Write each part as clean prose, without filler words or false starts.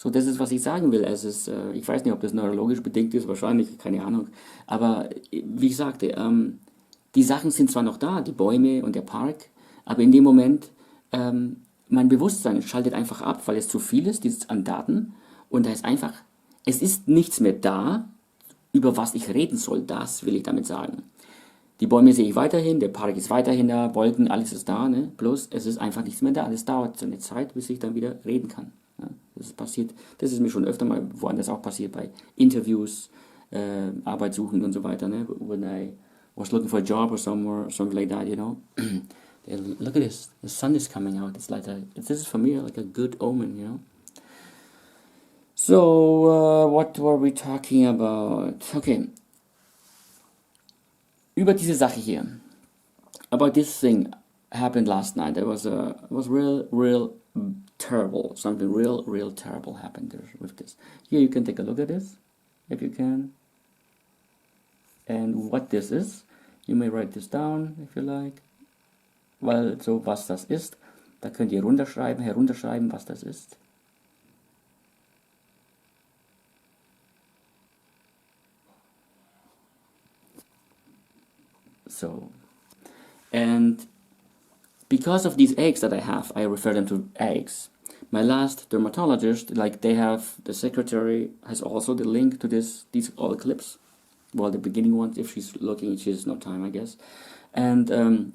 So, das ist, was ich sagen will. Es ist, ich weiß nicht, ob das neurologisch bedingt ist, wahrscheinlich, keine Ahnung. Aber wie ich sagte, die Sachen sind zwar noch da, die Bäume und der Park, aber in dem Moment, mein Bewusstsein schaltet einfach ab, weil es zu viel ist, dieses an Daten. Und da ist einfach, es ist nichts mehr da, über was ich reden soll. Das will ich damit sagen. Die Bäume sehe ich weiterhin, der Park ist weiterhin da, Wolken, alles ist da, ne? Bloß es ist einfach nichts mehr da. Das dauert so eine Zeit, bis ich dann wieder reden kann. Ja? Das ist passiert, das ist mir schon öfter mal woanders auch passiert, bei Interviews, Arbeit suchen und so weiter, ne? When I was looking for a job or somewhere, something like that, you know. Look at this, the sun is coming out. It's like this is for me like a good omen, you know. So, what were we talking about? Okay, über diese Sache hier. About this thing happened last night. It was real terrible. Something real terrible happened there with this. Here you can take a look at this, if you can. And what this is, you may write this down if you like. Weil so was das ist, da könnt ihr herunterschreiben, was das ist. So, and because of these eggs that I have, I refer them to eggs. My last dermatologist, like they have, the secretary has also the link to these all clips. Well, the beginning one, if she's looking, she has no time, I guess. And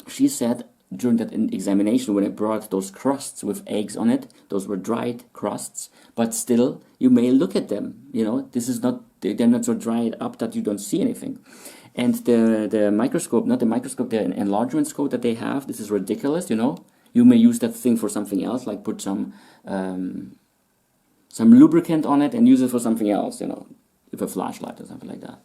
she said during that examination, when I brought those crusts with eggs on it, those were dried crusts, but still, you may look at them, you know, this is not, they're not so dried up that you don't see anything. And the microscope, not the microscope, the enlargement scope that they have, this is ridiculous, you know. You may use that thing for something else, like put some lubricant on it and use it for something else, you know, with a flashlight or something like that.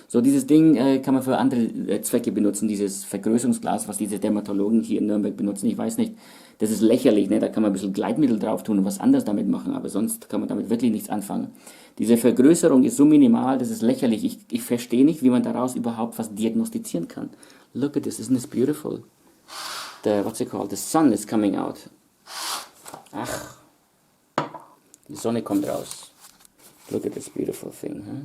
So, dieses Ding kann man für andere Zwecke benutzen, dieses Vergrößerungsglas, was diese Dermatologen hier in Nürnberg benutzen. Ich weiß nicht, das ist lächerlich, ne? Da kann man ein bisschen Gleitmittel drauf tun und was anderes damit machen, aber sonst kann man damit wirklich nichts anfangen. Diese Vergrößerung ist so minimal, das ist lächerlich. Ich verstehe nicht, wie man daraus überhaupt was diagnostizieren kann. Look at this, isn't this beautiful? What's it called? The sun is coming out. Ach, die Sonne kommt raus. Look at this beautiful thing, huh?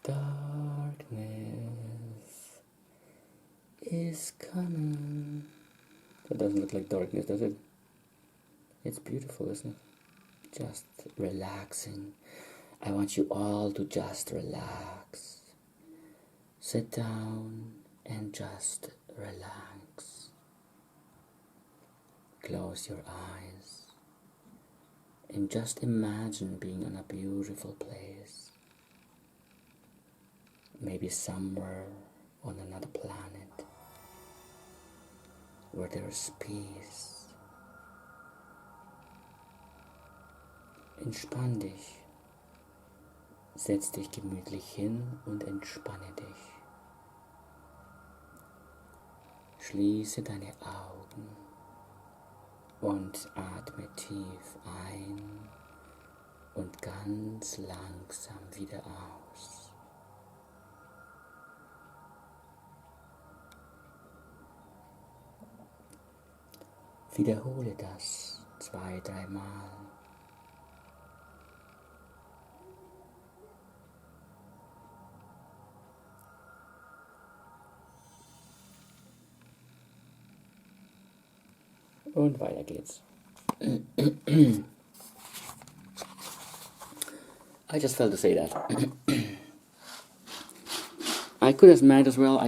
Darkness is coming. That doesn't look like darkness, does it? It's beautiful, isn't it? Just relaxing. I want you all to just relax. Sit down and just relax. Close your eyes and just imagine being in a beautiful place. Maybe somewhere on another planet where there's peace. Entspann dich. Setz dich gemütlich hin und entspanne dich. Schließe deine Augen und atme tief ein und ganz langsam wieder aus. Wiederhole das 2-3 Mal. Und weiter geht's. I just felt to say that. I might as well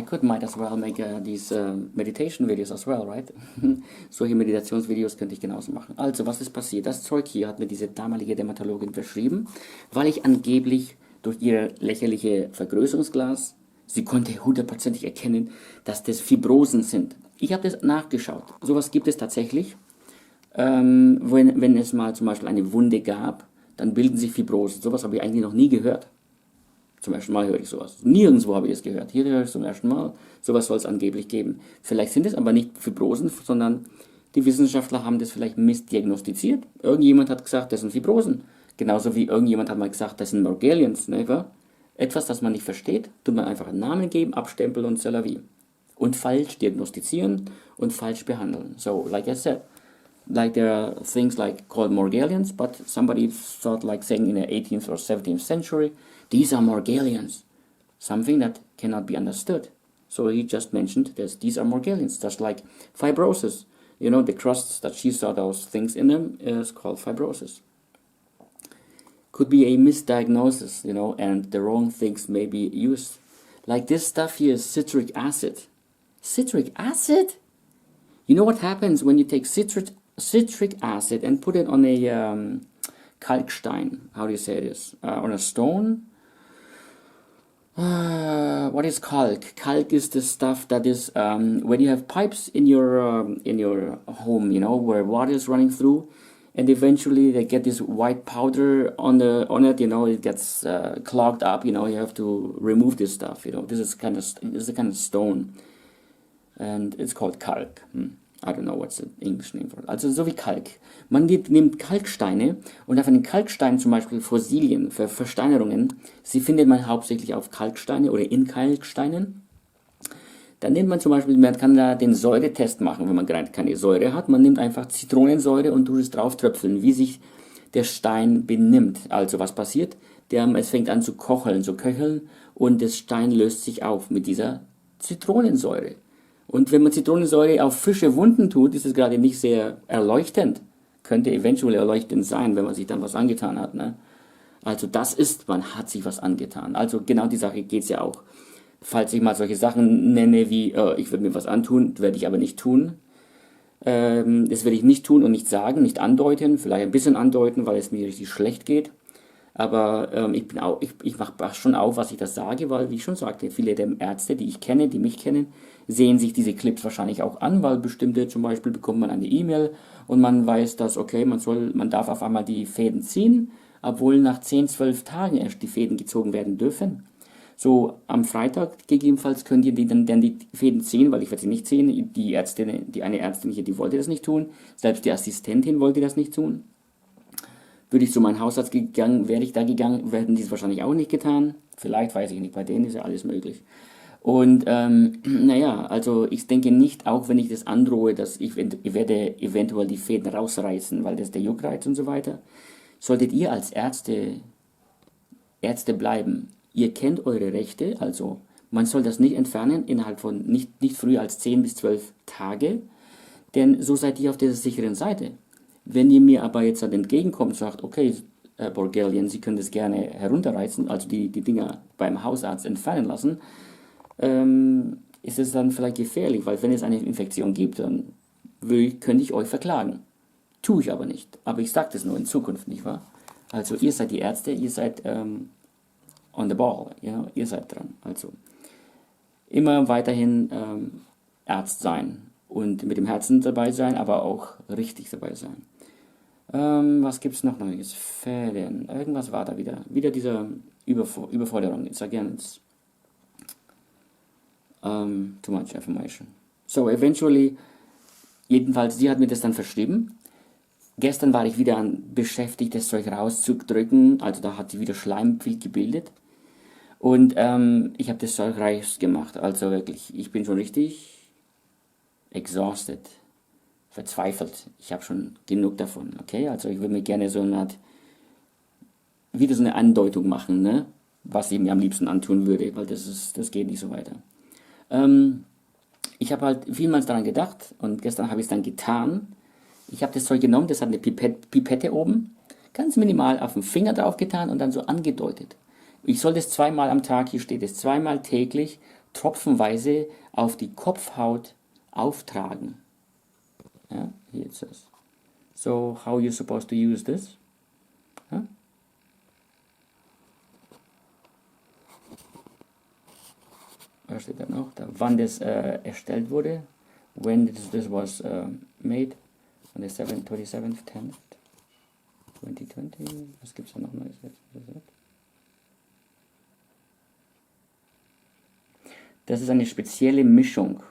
make these meditation videos as well, right? Solche Meditationsvideos könnte ich genauso machen. Also, was ist passiert? Das Zeug hier hat mir diese damalige Dermatologin verschrieben, weil ich angeblich durch ihr lächerliche Vergrößerungsglas, sie konnte hundertprozentig erkennen, dass das Fibrosen sind. Ich habe das nachgeschaut. Sowas gibt es tatsächlich. Wenn es mal zum Beispiel eine Wunde gab, dann bilden sich Fibrosen. Sowas habe ich eigentlich noch nie gehört. Zum ersten Mal höre ich sowas. Nirgendwo habe ich es gehört. Hier höre ich es zum ersten Mal. Sowas soll es angeblich geben. Vielleicht sind es aber nicht Fibrosen, sondern die Wissenschaftler haben das vielleicht missdiagnostiziert. Irgendjemand hat gesagt, das sind Fibrosen. Genauso wie irgendjemand hat mal gesagt, das sind Morgellons. Ne? Etwas, das man nicht versteht, tut man einfach einen Namen geben, abstempeln und c'est la vie. Und falsch diagnostizieren und falsch behandeln. So, like I said, like there are things like called Morgellons, but somebody thought like saying in the 18th or 17th century, these are Morgellons, something that cannot be understood. So he just mentioned that these are Morgellons, just like fibrosis. You know, the crusts that she saw those things in them is called fibrosis. Could be a misdiagnosis, you know, and the wrong things may be used. Like this stuff here is citric acid. Citric acid? You know what happens when you take citric acid and put it on a Kalkstein? How do you say this? On a stone? What is kalk? Kalk is the stuff that is when you have pipes in your home, you know, where water is running through, and eventually they get this white powder on it, you know, it gets clogged up, you know, you have to remove this stuff, you know. This is a kind of stone, and it's called kalk. I don't know what's the English name for it. Also so wie Kalk. Man nimmt Kalksteine und auf einen Kalkstein zum Beispiel Fossilien, für Versteinerungen, sie findet man hauptsächlich auf Kalksteine oder in Kalksteinen. Dann nimmt man zum Beispiel, man kann da den Säuretest machen, wenn man gerade keine Säure hat. Man nimmt einfach Zitronensäure und tut es drauf tröpfeln, wie sich der Stein benimmt. Also was passiert? Es fängt an zu kocheln, zu köcheln und der Stein löst sich auf mit dieser Zitronensäure. Und wenn man Zitronensäure auf frische Wunden tut, ist es gerade nicht sehr erleuchtend. Könnte eventuell erleuchtend sein, wenn man sich dann was angetan hat. Ne? Also man hat sich was angetan. Also genau die Sache geht es ja auch. Falls ich mal solche Sachen nenne wie, ich würde mir was antun, werde ich aber nicht tun. Das werde ich nicht tun und nicht sagen, nicht andeuten, vielleicht ein bisschen andeuten, weil es mir richtig schlecht geht. Aber ich mache schon auf, was ich das sage, weil, wie ich schon sagte, viele der Ärzte, die ich kenne, die mich kennen, sehen sich diese Clips wahrscheinlich auch an, weil bestimmte, zum Beispiel bekommt man eine E-Mail und man weiß, dass, okay, man darf auf einmal die Fäden ziehen, obwohl nach 10, 12 Tagen erst die Fäden gezogen werden dürfen. So, am Freitag gegebenenfalls könnt ihr dann die Fäden ziehen, weil ich werde sie nicht ziehen. Eine Ärztin hier, die wollte das nicht tun. Selbst die Assistentin wollte das nicht tun. Würde ich zu meinem Hausarzt wäre ich da gegangen, werden die es wahrscheinlich auch nicht getan. Vielleicht, weiß ich nicht, bei denen ist ja alles möglich. Und naja, also ich denke nicht, auch wenn ich das androhe, dass ich werde eventuell die Fäden rausreißen, weil das ist der Juckreiz und so weiter. Solltet ihr als Ärzte bleiben, ihr kennt eure Rechte, also man soll das nicht entfernen innerhalb von nicht früher als 10 bis 12 Tage, denn so seid ihr auf der sicheren Seite. Wenn ihr mir aber jetzt entgegenkommt und sagt, okay, Herr Borgelien, Sie können das gerne herunterreißen, also die Dinger beim Hausarzt entfernen lassen, ist es dann vielleicht gefährlich, weil wenn es eine Infektion gibt, dann könnte ich euch verklagen. Tue ich aber nicht. Aber ich sage das nur in Zukunft, nicht wahr? Also ihr seid die Ärzte, ihr seid on the ball, ja, ihr seid dran. Also immer weiterhin Arzt sein und mit dem Herzen dabei sein, aber auch richtig dabei sein. Was gibt's noch Neues? Fäden, irgendwas war da wieder. Wieder diese Überforderung. It's again, it's too much information. So, eventually, jedenfalls, sie hat mir das dann verschrieben. Gestern war ich wieder beschäftigt, das Zeug rauszudrücken, also da hat sie wieder Schleim viel gebildet. Und ich habe das Zeug rausgemacht, also wirklich, ich bin schon richtig exhausted, verzweifelt. Ich habe schon genug davon, okay? Also ich würde mir gerne so wieder so eine Andeutung machen, ne? Was ich mir am liebsten antun würde, weil das geht nicht so weiter. Ich habe halt vielmals daran gedacht und gestern habe ich es dann getan. Ich habe das Zeug genommen, das hat eine Pipette oben, ganz minimal auf den Finger drauf getan und dann so angedeutet. Ich soll das 2-mal am Tag, hier steht es, 2-mal täglich, tropfenweise auf die Kopfhaut auftragen. Ja, hier ist es. So, how are you supposed to use this? Ja? Was steht da noch? Wann das erstellt wurde. When this was made. On the 27th, 10th, 2020. Was gibt es da noch Neues? das ist eine spezielle Mischung